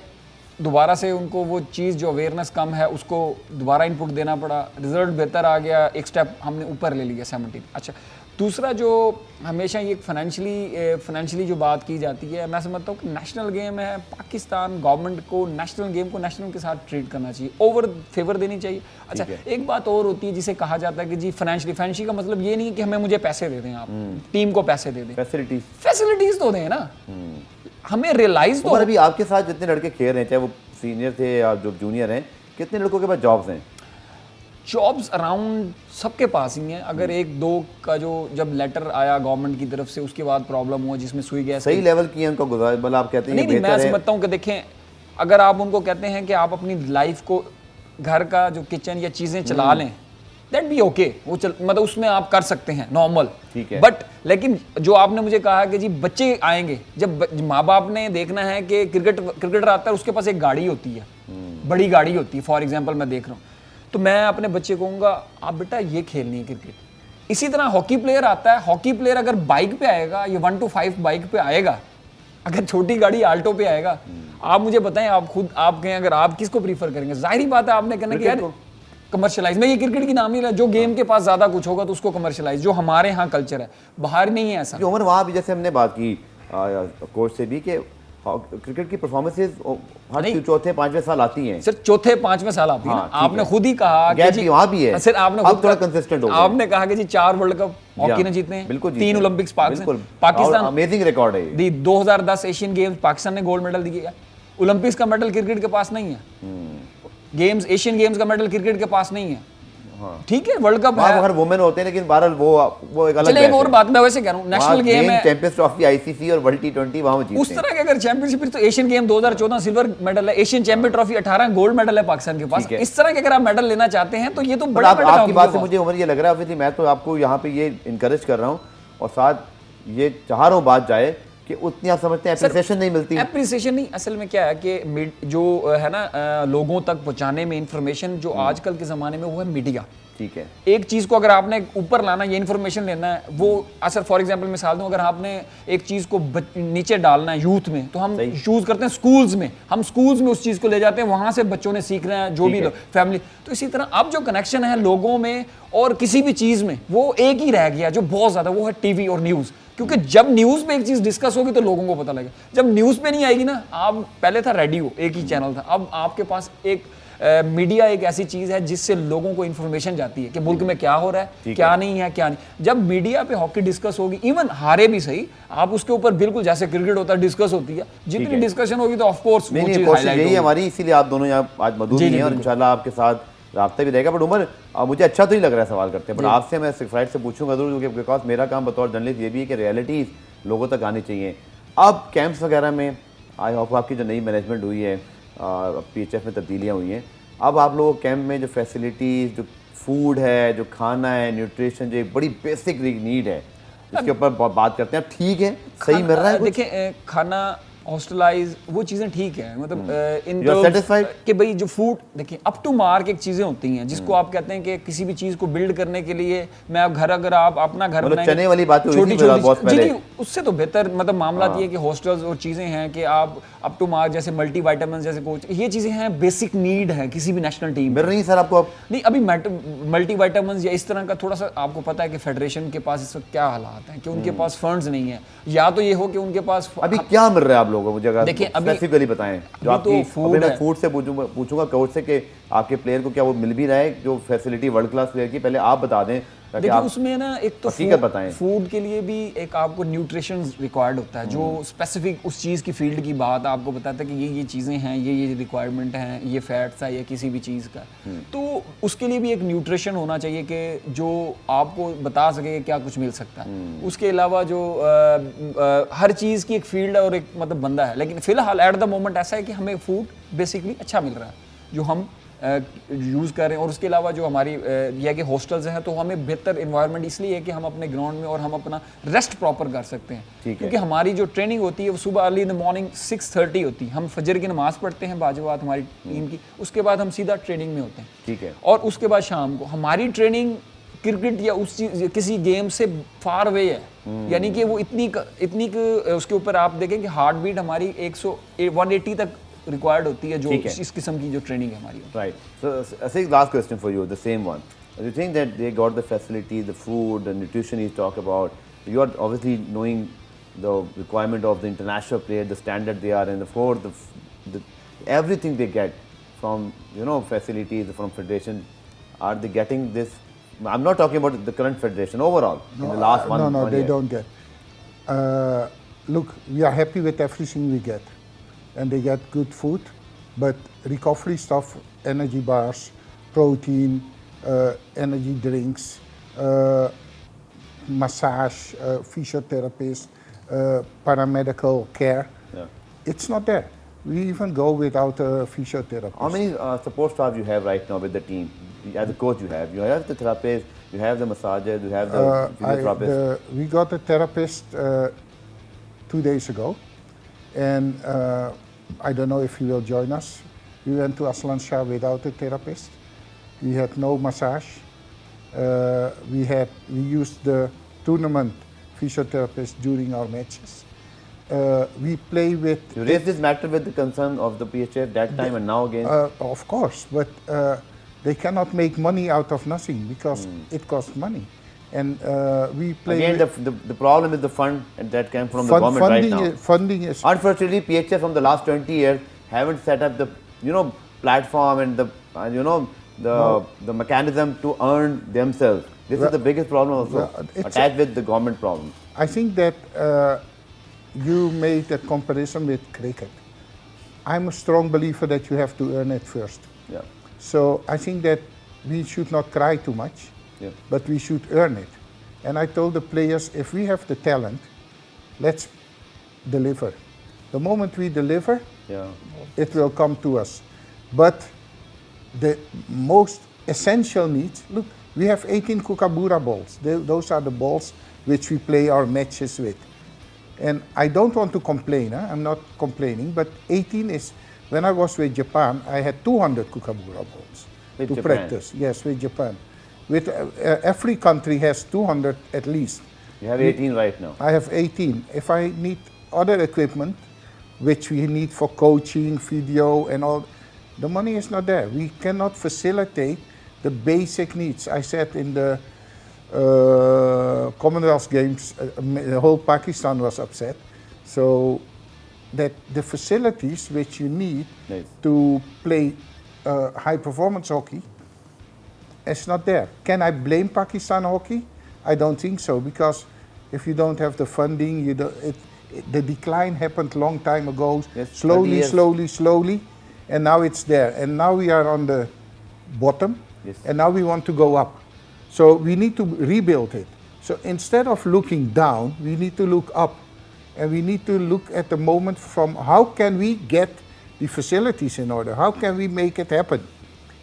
दोबारा से उनको वो चीज़ जो अवेयरनेस कम है उसको दोबारा इनपुट देना पड़ा, रिजल्ट बेहतर आ गया, एक स्टेप हमने ऊपर ले लिया 17। अच्छा, दूसरा जो हमेशा ये फाइनेंशियली जो बात की जाती है, मैं समझता हूँ कि नेशनल गेम है, पाकिस्तान गवर्नमेंट को नेशनल गेम को नेशनल के साथ ट्रीट करना चाहिए, ओवर फेवर देनी चाहिए। अच्छा, एक बात और होती है जिसे कहा जाता है कि जी फाइनेंशियली का मतलब ये नहीं है कि मुझे पैसे दे दें, आप टीम को पैसे दे दें, फैसिलिटीज तो दें ना, हमें रियलाइज तो।
अभी आपके साथ जितने लड़के खेल रहे हैं, चाहे वो सीनियर थे या जो जूनियर हैं, कितने लड़कों के पास जॉब्स हैं?
जॉब्स अराउंड सबके पास ही हैं। अगर 1-2 का जो जब लेटर आया गवर्नमेंट की तरफ से, उसके बाद प्रॉब्लम हुआ जिसमें सुई गैस
सही लेवल की है उनको गुजारा, मतलब आप कहते हैं
नहीं, मैं समझता हूँ कि देखें, अगर आप उनको कहते हैं कि आप अपनी लाइफ को, घर का जो किचन या चीज़ें चला लें, दैट बी ओके, वो मतलब उसमें आप कर सकते हैं नॉर्मल,
ठीक है।
बट लेकिन जो आपने मुझे कहा कि जी बच्चे आएंगे, जब माँ बाप ने देखना है कि क्रिकेटर आता है, उसके पास एक गाड़ी होती है, बड़ी गाड़ी होती है, फॉर एग्जांपल मैं देख रहा हूँ, तो मैं अपने बच्चे को कहूँगा आप बेटा ये खेलनी है क्रिकेट। इसी तरह हॉकी प्लेयर आता है, हॉकी प्लेयर अगर बाइक पे आएगा, ये 1 to 5 बाइक पे आएगा, अगर छोटी गाड़ी आल्टो पे आएगा, आप मुझे बताएं, आप खुद आप कहें, अगर आप किसको प्रीफर करेंगे? जाहिर बात है आपने कहना कि यार कमर्शियलाइज, मैं ये क्रिकेट की नाम नहीं ला, जो गेम के पास ज्यादा कुछ होगा तो उसको कमर्शियलाइज, जो हमारे यहाँ कल्चर है, बाहर नहीं है ऐसा।
उमर, वहाँ भी जैसे हमने बात की कोच से भी कि क्रिकेट की परफॉर्मेंसेस हर 4-5वें साल आती हैं,
सिर्फ 4-5वें साल आती है। आपने खुद ही कहा कि जी
वहाँ भी है,
सिर्फ आपने खुद
थोड़ा कंसिस्टेंट हो गया।
आपने कहा कि जी 4 वर्ल्ड कप हॉकी ने जीते हैं, 3 ओलंपिक्स पाकिस्तान,
अमेजिंग रिकॉर्ड है।
2010 एशियन गेम्स पाकिस्तान ने गोल्ड मेडल दिया, ओलंपिक्स का मेडल क्रिकेट के पास नहीं है, गेम्स एशियन गेम्स का मेडल क्रिकेट के पास नहीं है, ठीक है, वर्ल्ड कप
वहाँ
है,
अगर वुमेन होते हैं, लेकिन बहरहाल वो एक अलग
चलिए एक
बात
और
है।
बात मैं वैसे कह रहा हूँ, नेशनल गेम है,
चैंपियंस ट्रॉफी आईसीसी और वर्ल्ड टी20 वहाँ वो जीतते
उस तरह के अगर चैंपियनशिप, तो एशियन गेम 2014 सिल्वर मेडल है, Asian champion trophy 18 gold medal है पाकिस्तान के पास। इस तरह के अगर आप मेडल लेना चाहते हैं तो ये तो बड़ा मेडल है
आपकी बात से
उनके
मुझे उम्र ये लग रहा है, ऑब्वियसली मैं तो आपको यहाँ पे ये इनकरेज कर रहा हूँ और साथ ये चाह रहा हूँ बात जाए कि उतनी आप समझते हैं एप्रिसिएशन नहीं मिलती।
एप्रिसिएशन नहीं, असल में क्या है कि जो है ना लोगों तक पहुंचाने में इंफॉर्मेशन जो आजकल के ज़माने में वो है मीडिया।
ठीक है,
एक चीज़ को अगर आपने ऊपर लाना, ये इन्फॉर्मेशन लेना है, वो असर फॉर एग्जांपल मिसाल दूं, अगर आपने एक चीज़ को नीचे डालना है यूथ में, तो हम यूज़ करते हैं स्कूल्स में, हम स्कूल्स में उस चीज़ को ले जाते हैं, वहाँ से बच्चों ने सीख रहे हैं, जो भी फैमिली। तो इसी तरह अब जो कनेक्शन है लोगों में और किसी भी चीज़ में, वो एक ही रह गया जो बहुत ज़्यादा, वो है टीवी और न्यूज़। क्योंकि जब न्यूज़ पे एक चीज़ डिस्कस होगी तो लोगों को पता लगेगा, जब न्यूज़ पे नहीं आएगी ना, आप पहले था रेडियो, एक ही चैनल था, अब आपके पास एक मीडिया एक ऐसी चीज़ है जिससे लोगों को इन्फॉर्मेशन जाती है कि मुल्क में क्या हो रहा है, क्या नहीं है, क्या नहीं। जब मीडिया पे हॉकी डिस्कस होगी, इवन हारे भी सही, आप उसके ऊपर बिल्कुल जैसे क्रिकेट होता है डिस्कस होती है, जितनी डिस्कशन होगी तो ऑफ कोर्स वो चीज़ हाईलाइट
यही हमारी, इसीलिए आप दोनों यहाँ आज मौजूद हैं और इंशाल्लाह आपके साथ राब्ता भी रहेगा। बट उमर, मुझे अच्छा तो नहीं लग रहा है सवाल करते हैं, बट आपसे मैं सिफारिश से पूछूंगा जरूर, क्योंकि बिकॉज मेरा काम बतौर जर्नलिस्ट ये भी है कि रियलिटीज़ लोगों तक आनी चाहिए। अब कैंप्स वगैरह में आई होप आपकी जो नई मैनेजमेंट हुई है, PHF में तब्दीलियाँ हुई हैं, अब आप लोगों कैंप में जो फैसिलिटीज़, जो फूड है, जो खाना है, न्यूट्रिशन, जो एक बड़ी बेसिक नीड है, इसके ऊपर बात करते हैं। ठीक है, सही मिल रहा है?
देखिए खाना, हॉस्टलाइज, वो चीज़ें ठीक है, मतलब इन
satisfied?
कि भाई जो फूड, देखिए अप टू मार्क एक चीज़ें होती हैं जिसको आप कहते हैं कि किसी भी चीज़ को बिल्ड करने के लिए, मैं अब घर, अगर आप अपना घर बनाएंगे,
चने वाली बात
छोटी छोटी, जी उससे तो बेहतर, मतलब मामला ये है कि हॉस्टल्स और चीज़ें हैं कि आप अप टू मार्क, जैसे मल्टी वाइटामिन, जैसे कोच, ये चीज़ें हैं, बेसिक नीड है किसी भी नेशनल टीम
मिल रही सर आपको?
नहीं, अभी मल्टी वाइटामिन या इस तरह का थोड़ा सा आपको पता है कि फेडरेशन के पास इस वक्त क्या हालात हैं, कि उनके पास फंड्स नहीं है, या तो ये हो कि उनके पास
अभी क्या मिल रहा है आप लोगों को, मुझे अगर
देखिए
स्पेसिफिकली बताएं। जो आपकी मैं फूड से पूछूंगा कोच से कि आपके प्लेयर को क्या वो मिल भी रहा है, जो फैसिलिटी वर्ल्ड क्लास प्लेयर की, पहले आप बता दें।
देखिए उसमें ना एक तो फूड के लिए भी एक आपको न्यूट्रिशन रिक्वायर्ड होता है, जो स्पेसिफिक उस चीज़ की फील्ड की बात आपको बताता है कि ये चीज़ें हैं, ये रिक्वायरमेंट हैं, ये फैट्स है या किसी भी चीज़ का, तो उसके लिए भी एक न्यूट्रिशन होना चाहिए कि जो आपको बता सके क्या कुछ मिल सकता है। उसके अलावा जो हर चीज़ की एक फील्ड है और एक मतलब बंदा है, लेकिन फिलहाल एट द मोमेंट ऐसा है कि हमें फूड बेसिकली अच्छा मिल रहा है जो हम यूज़ कर रहे हैं। और उसके अलावा जो हमारी यह कि हॉस्टल्स हैं, तो हमें बेहतर इन्वायरमेंट इसलिए है कि हम अपने ग्राउंड में और हम अपना रेस्ट प्रॉपर कर सकते हैं, क्योंकि हमारी जो ट्रेनिंग होती है वो सुबह अर्ली इन द मॉर्निंग 6:30 होती है, हम फजर की नमाज़ पढ़ते हैं बाजवात हमारी टीम की, उसके बाद हम सीधा ट्रेनिंग में होते हैं।
ठीक है,
और उसके बाद शाम को हमारी ट्रेनिंग क्रिकेट या उस चीज किसी गेम से फार वे है, यानी कि वो इतनी उसके ऊपर आप देखें कि हार्ट बीट हमारी 180 तक रिक्वायर्ड होती है, जो इस किस्म की जो ट्रेनिंग है हमारी।
Right, so I think last question for you, the same one, do you think that they got the facility, the food, the nutrition you talk about, you are obviously knowing the requirement of the international player, the standard they are in, the everything they get from, you know, facilities from federation, are they getting this? I'm not talking about the current federation, overall in the last one
No, they
year.
don't get. Look, we are happy with everything we get, and they get good food, but recovery stuff, energy bars, protein, energy drinks, massage, physiotherapist, paramedical care. It's not there. We even go without a physiotherapist.
How many support staff you have right now with the team? As a coach, you have the therapist, you have the massager, you have the physiotherapist.
We got a therapist 2 days ago, and I don't know if he will join us. We went to Aslan Shah without a therapist. We had no massage. We used the tournament physiotherapist during our matches. We play with...
You raised this matter with the concern of the PHF that time and now again?
Of course, but they cannot make money out of nothing because it costs money. And we play...
Again, the problem is the fund that came from the government right now.
Funding is...
Unfortunately, PHF from the last 20 years haven't set up the, you know, platform and the, you know, the mechanism to earn themselves. This is the biggest problem also, attached with the government problem.
I think that you made a comparison with cricket. I'm a strong believer that you have to earn it first.
Yeah.
So I think that we should not cry too much,
Yeah.
but we should earn it. And I told the players, if we have the talent, let's deliver. The moment we deliver,
Yeah.
it will come to us. But the most essential needs, look, we have 18 Kookaburra balls. Those are the balls which we play our matches with. And I don't want to complain, I'm not complaining, but 18 is, when I was with Japan, I had 200 Kookaburra balls
With
to
Japan?
practice. Yes, with Japan. With every country has 200 at least.
You have 18 right now.
I have 18. If I need other equipment, which we need for coaching, video and all, the money is not there. We cannot facilitate the basic needs. I said in the Commonwealth Games, the whole Pakistan was upset. So that the facilities which you need
Nice.
to play high performance hockey is not there. Can I blame Pakistan hockey? I don't think so, because if you don't have the funding, you don't, the decline happened long time ago,
Yes, 20
slowly,
years.
slowly, and now it's there. And now we are on the bottom,
Yes.
and now we want to go up. So we need to rebuild it. So instead of looking down, we need to look up. And we need to look at the moment from how can we get the facilities in order? How can we make it happen?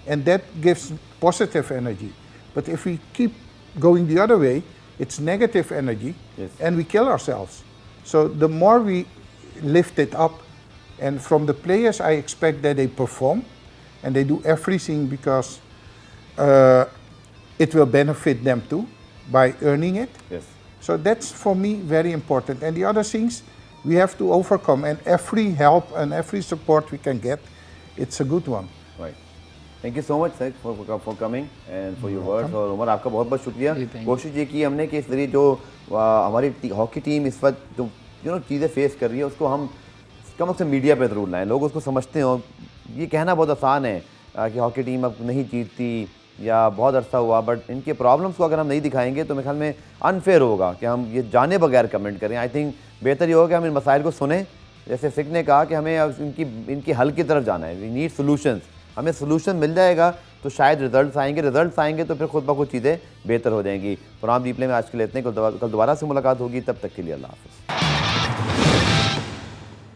And that gives positive energy. But if we keep going the other way, it's negative energy,
Yes.
and we kill ourselves. So the more we lift it up, and from the players I expect that they perform, and they do everything because it will benefit them too by earning it.
Yes.
So that's for me very important. And the other things we have to overcome, and every help and every support we can get, it's a good one.
Right. Thank you so much, sir, for coming and for your words. और उमर आपका बहुत बहुत शुक्रिया।
जी, thank you.
कोशिश ये की हमने कि इस जरिए जो हमारी हॉकी टीम इस वक्त जो चीज़ें फेस कर रही है उसको हम कम से कम मीडिया पे ज़रूर लाएं, लोग उसको समझते हो। ये कहना बहुत आसान है कि हॉकी टीम अब नहीं जीतती या बहुत अरसा हुआ, बट इनके प्रॉब्लम्स को अगर हम नहीं दिखाएंगे तो मेरे ख्याल में अनफेयर होगा कि हम ये जाने बगैर कमेंट करें। आई थिंक बेहतर ये होगा कि हम इन मसाइल को सुने, जैसे सिख ने कहा कि हमें अब इनकी हल की तरफ जाना है। We need solutions. हमें सोल्यूशन मिल जाएगा तो शायद रिजल्ट्स आएंगे तो फिर खुद ब खुद चीज़ें बेहतर हो जाएंगी। प्रोग्राम डीप प्ले में आज के लिए इतने, कल दोबारा से मुलाकात होगी, तब तक के लिए अल्लाह हाफ़िज़।